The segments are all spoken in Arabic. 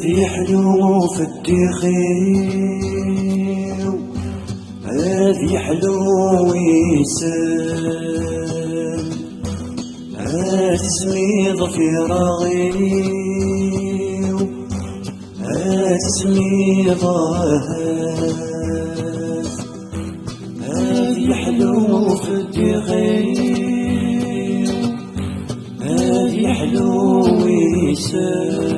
هذي حلو في الدخيو، هذي حلو ويسال، تسميض في رغيو، تسميض هذي حلو في الدخيو، هذي حلو ويسال،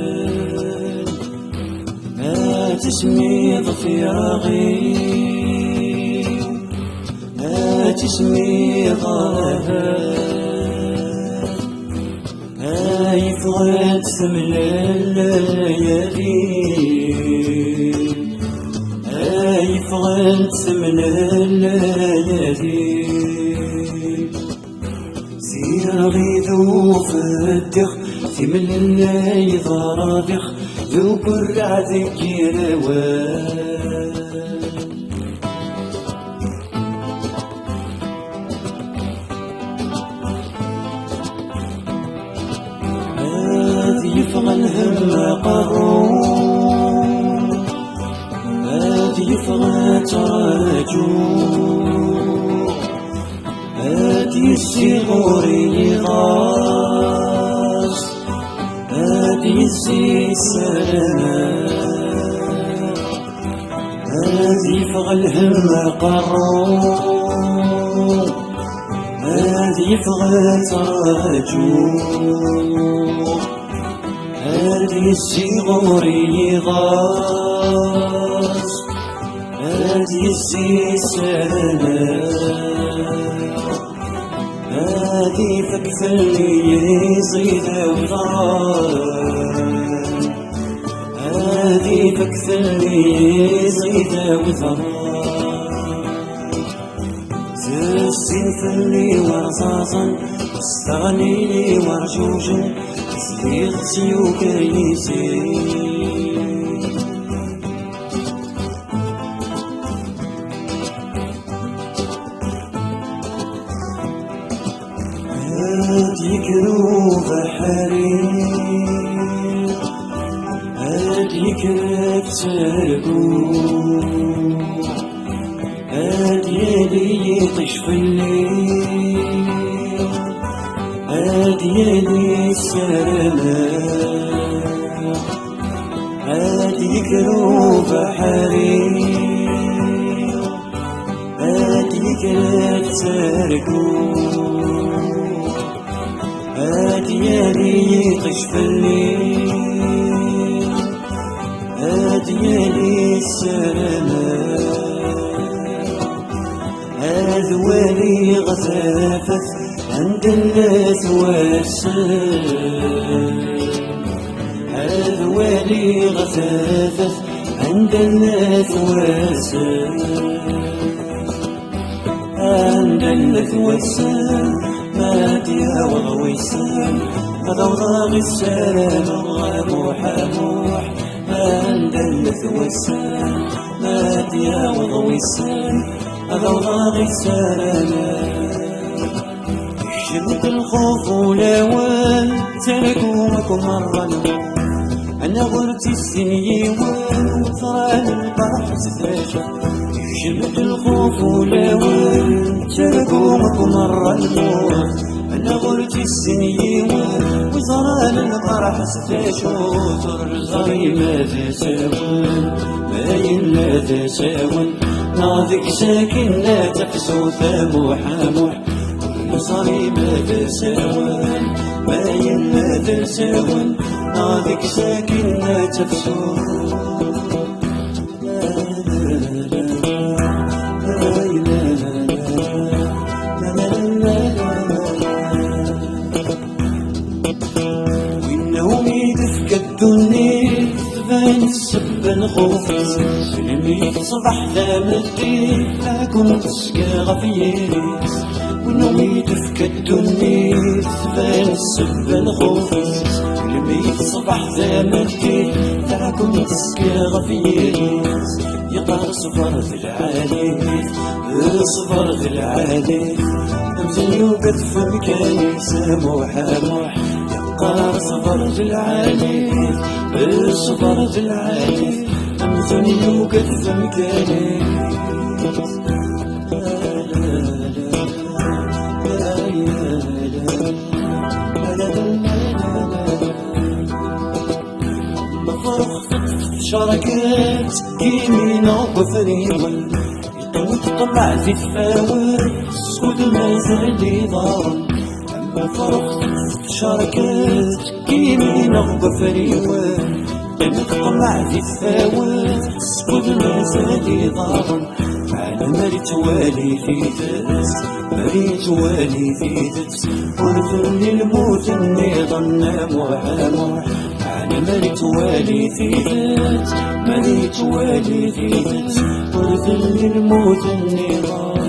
تسميض في رغيو، تسميض يفغد ثمن الليالي، يفغد ثمن الليالي، سير غيدو في الدخ ثمن الليل ضرادخ ذو قرع ذكي روان. يفغى الهم قرون، هذي يفغى تراجون، هذي الصغور يغاص، هذي الزي سلامات، هذي يفغى الهم قرون، هذي يفغى تراجون، هذي الصغور يغاص، هذي الزي سلامات، هذي فكفلني يزيد وثران، هذي فكفلني يزيد وثران، زرسين فلي ورصاصا استغني لي ورجوجا يغسيو كيسي. هادي كروب حرير، هادي كراب سرقو، هادي يلي يطش في الليل، هادي يلي السلامات، هادي كروب حرير، هادي كراب سرقو، هادي يلي يطش في الليل، هادي يلي السلامات، هذوالي غثافت عند الناس والسلام، هذوالي غثافت عند الناس والسلام، عند الناس والسلام ماديا وغويسان، هذا وضاغي السلام الغابوح أبوح، عند الناس والسلام ماديا وغويسان، هذا وضاغي السلام. شبت الخوف ولوان تركوك مرة، أنا غرت السنين وثران القرح ستاشا، شبت الخوف ولوان تركوك مرة، أنا غرت السنين وثران القرح ستاشا، ترزقي ماذا ساون باين ماذا ساون، ناضك ساكن لا تقسو ثموحاموح، صاري ماذا ساون باين ماذا ساون، ناضك ساكن لا تفسو. وإنهم يدفك الدنيا تبان السبة الخوفيس، لمي صبح ذا مدين لا كنت سكا غفيس، وإنهم يدفك الدنيا تبان السبة الخوفيس، لمي صبح ذا مدين لا كنت سكا غفيس، يقار صفر ذي العالي صفر ذي العالي، أمزن يوقف في مكاني ساموح أموح، يقار صفر ذي العالي الصبر في العالي أمثني وقف مكاني شركات يمينا وفريول يطلع في الفاور سكوت المازال يضارن أما فرق شركات يمينا وفريول يطلع في الفاور سكوت المازال يضارن أنا مريت والي في ذات مريت والي في ذات ونثني الموت اني ظن محامح أنا مريت والي في ذات مريت والي في ذات ونثني الموت اني ظن